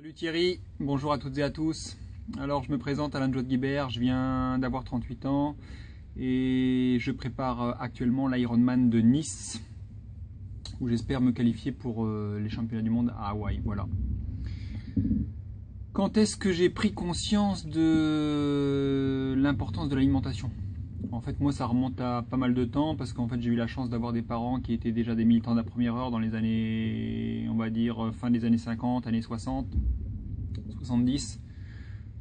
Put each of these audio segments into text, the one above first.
Salut Thierry, bonjour à toutes et à tous. Alors je me présente Alain Joad Guibert, je viens d'avoir 38 ans et je prépare actuellement l'Ironman de Nice où j'espère me qualifier pour les championnats du monde à Hawaï. Voilà. Quand est-ce que j'ai pris conscience de l'importance de l'alimentation? En fait, moi, ça remonte à pas mal de temps parce qu'en fait, j'ai eu la chance d'avoir des parents qui étaient déjà des militants de la première heure dans les années, on va dire, fin des années 50, années 60, 70.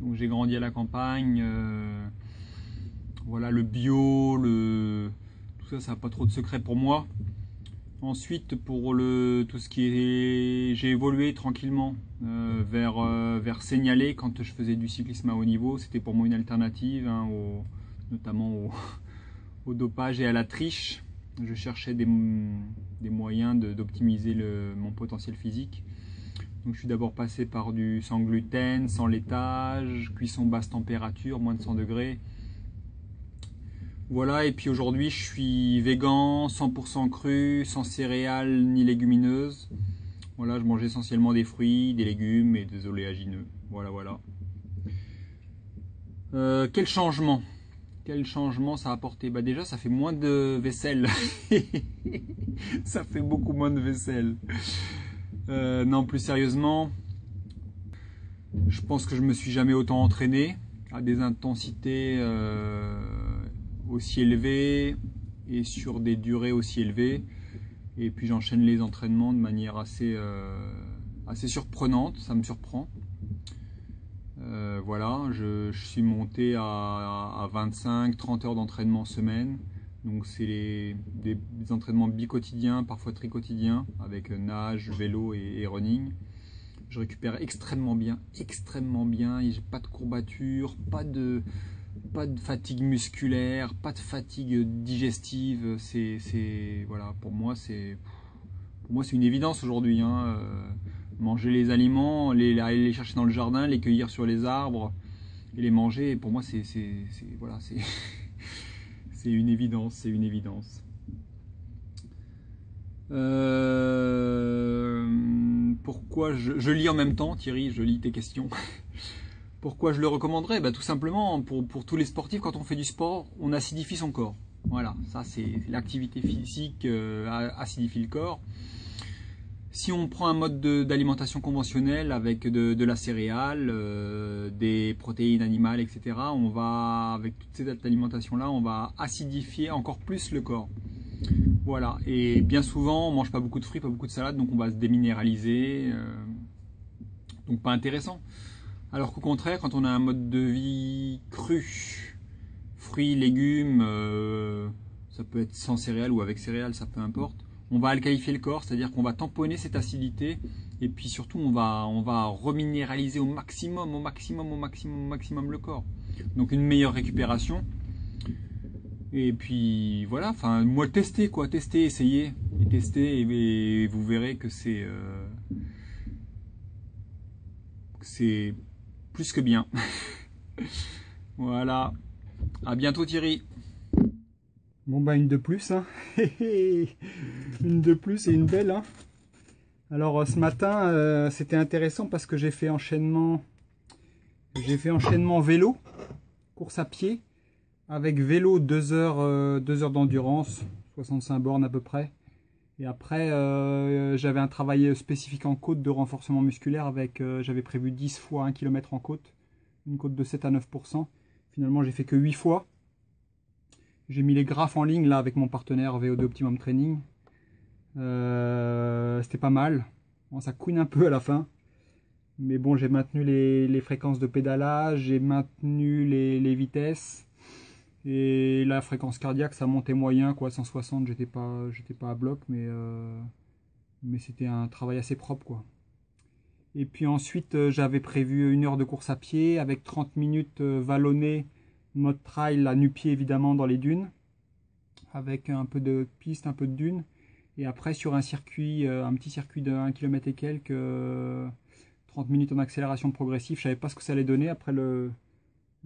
Donc, j'ai grandi à la campagne. Voilà, le bio, tout ça, ça n'a pas trop de secret pour moi. Ensuite, pour tout ce qui est, j'ai évolué tranquillement vers signaler quand je faisais du cyclisme à haut niveau. C'était pour moi une alternative, hein, notamment au dopage et à la triche. Je cherchais des moyens d'optimiser mon potentiel physique. Donc je suis d'abord passé par du sans gluten, sans laitage, cuisson basse température, moins de 100 degrés. Voilà, et puis aujourd'hui je suis végan, 100% cru, sans céréales ni légumineuses. Voilà, je mange essentiellement des fruits, des légumes et des oléagineux. Voilà, voilà. Quel changement? Quel changement ça a apporté? Bah déjà, ça fait moins de vaisselle. Ça fait beaucoup moins de vaisselle. Non, plus sérieusement, je pense que je me suis jamais autant entraîné à des intensités aussi élevées et sur des durées aussi élevées. Et puis j'enchaîne les entraînements de manière assez surprenante, ça me surprend. Voilà, je suis monté à 25-30 heures d'entraînement semaine. Donc c'est des entraînements bi-quotidiens, parfois tri-quotidiens, avec nage, vélo et running. Je récupère extrêmement bien, j'ai pas de courbatures, pas de fatigue musculaire, pas de fatigue digestive. Voilà, pour moi c'est une évidence aujourd'hui, hein. Manger les aliments, aller les chercher dans le jardin, les cueillir sur les arbres et les manger, pour moi voilà, c'est une évidence, c'est une évidence. Pourquoi je lis en même temps, Thierry, je lis tes questions. Pourquoi je le recommanderais? Bah, tout simplement pour tous les sportifs, quand on fait du sport, on acidifie son corps. Voilà, ça c'est l'activité physique acidifie le corps. Si on prend un mode d'alimentation conventionnel avec de la céréale, des protéines animales, etc., avec toute cette alimentation-là, on va acidifier encore plus le corps. Voilà, et bien souvent, on mange pas beaucoup de fruits, pas beaucoup de salades, donc on va se déminéraliser, donc pas intéressant. Alors qu'au contraire, quand on a un mode de vie cru, fruits, légumes, ça peut être sans céréales ou avec céréales, ça peu importe, on va alcalifier le corps, c'est-à-dire qu'on va tamponner cette acidité, et puis surtout on va reminéraliser au maximum le corps. Donc une meilleure récupération. Et puis voilà, enfin moi testez, essayez, et testez, et vous verrez que c'est plus que bien. Voilà, à bientôt Thierry. Bon bah une de plus, hein. Une de plus et une belle, hein. Alors ce matin c'était intéressant parce que j'ai fait enchaînement vélo, course à pied, avec vélo 2 heures d'endurance, 65 bornes à peu près. Et après j'avais un travail spécifique en côte de renforcement musculaire avec j'avais prévu 10 fois 1 km en côte, une côte de 7 à 9%. Finalement j'ai fait que 8 fois. J'ai mis les graphes en ligne là avec mon partenaire VO2 Optimum Training. C'était pas mal. Bon, ça couine un peu à la fin. Mais bon, j'ai maintenu les fréquences de pédalage, j'ai maintenu les vitesses. Et la fréquence cardiaque, ça montait moyen, quoi, 160, j'étais pas à bloc, mais c'était un travail assez propre, quoi. Et puis ensuite, j'avais prévu 1 heure de course à pied avec 30 minutes vallonnées, mode trail, à nu-pied évidemment dans les dunes, avec un peu de piste, un peu de dunes. Et après sur un circuit, un petit circuit de 1 km et quelques, 30 minutes en accélération progressive. Je savais pas ce que ça allait donner après le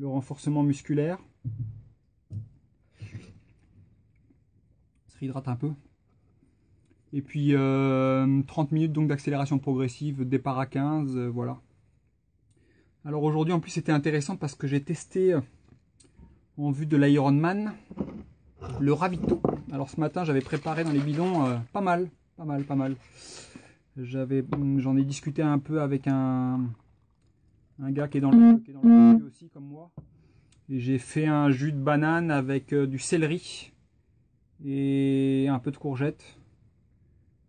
renforcement musculaire. Ça réhydrate un peu. Et puis 30 minutes donc d'accélération progressive, départ à 15, voilà. Alors aujourd'hui en plus c'était intéressant parce que j'ai testé en vue de l'Ironman le ravito. Alors ce matin j'avais préparé dans les bidons pas mal. J'en ai discuté un peu avec un gars qui est dans le milieu aussi comme moi. Et j'ai fait un jus de banane avec du céleri et un peu de courgette.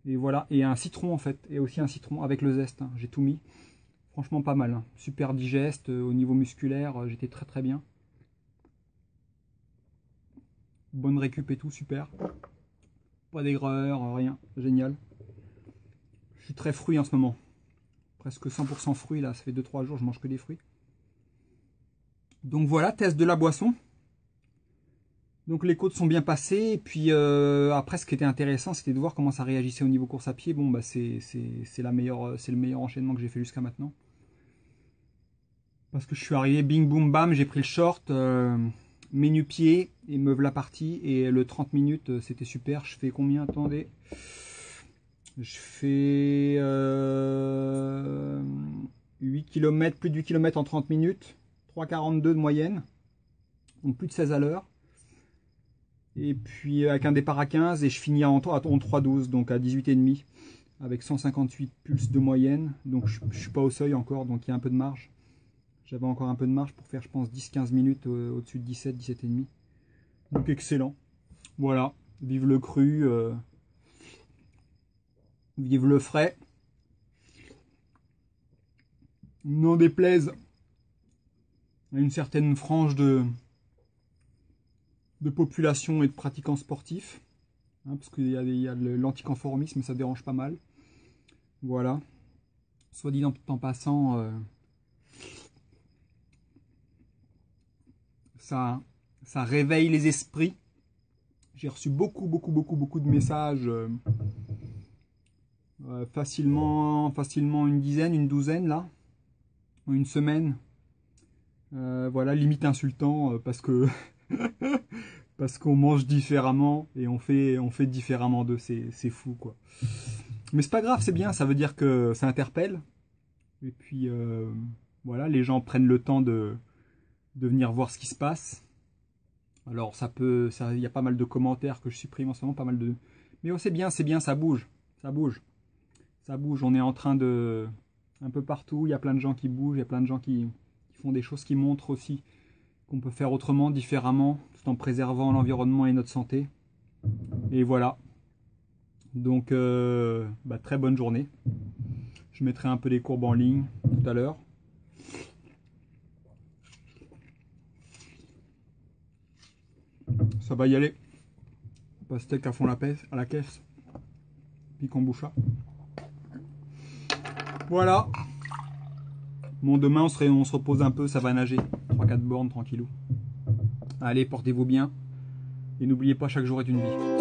Et voilà, et un citron en fait, et aussi un citron avec le zeste, hein. J'ai tout mis. Franchement pas mal, hein. Super digeste, au niveau musculaire, j'étais très bien. Bonne récup et tout, super. Pas d'aigreur, rien, génial. Je suis très fruit en ce moment. Presque 100% fruits là, ça fait 2-3 jours, je mange que des fruits. Donc voilà, test de la boisson. Donc les côtes sont bien passées, et puis après ce qui était intéressant c'était de voir comment ça réagissait au niveau course à pied. Bon bah c'est le meilleur enchaînement que j'ai fait jusqu'à maintenant. Parce que je suis arrivé, bing boum bam, j'ai pris le short, mes nu-pieds, et me voilà parti, et le 30 minutes c'était super. Je fais combien? Attendez. Je fais 8 km, plus de 8 km en 30 minutes, 3,42 de moyenne, donc plus de 16 à l'heure. Et puis avec un départ à 15 et je finis en 3,12, donc à 18,5 avec 158 pulses de moyenne. Donc je ne suis pas au seuil encore, donc il y a un peu de marge. J'avais encore un peu de marge pour faire je pense 10-15 minutes au-dessus de 17,5. Donc excellent. Voilà, vive le cru, vive le frais. N'en déplaise à une certaine frange de population et de pratiquants sportifs, hein, parce qu'il y a l'anticonformisme, ça dérange pas mal. Voilà. Soit dit en passant, ça réveille les esprits. J'ai reçu beaucoup de messages, facilement une dizaine, une douzaine là, en une semaine. Voilà, limite insultant parce que parce qu'on mange différemment et on fait différemment d'eux, c'est fou quoi. Mais c'est pas grave, c'est bien, ça veut dire que ça interpelle. Et puis voilà, les gens prennent le temps de venir voir ce qui se passe. Alors il y a pas mal de commentaires que je supprime en ce moment, pas mal de. Mais oh, c'est bien, ça bouge. On est en train de un peu partout, il y a plein de gens qui bougent, il y a plein de gens qui font des choses qui montrent aussi qu'on peut faire autrement, différemment, tout en préservant l'environnement et notre santé. Et voilà. Donc, très bonne journée. Je mettrai un peu les courbes en ligne tout à l'heure. Ça va y aller. Pastèque à fond à la caisse. Puis kombucha. Voilà. Bon, demain, on se repose un peu, ça va nager. 3-4 bornes, tranquillou. Allez, portez-vous bien. Et n'oubliez pas, chaque jour est une vie.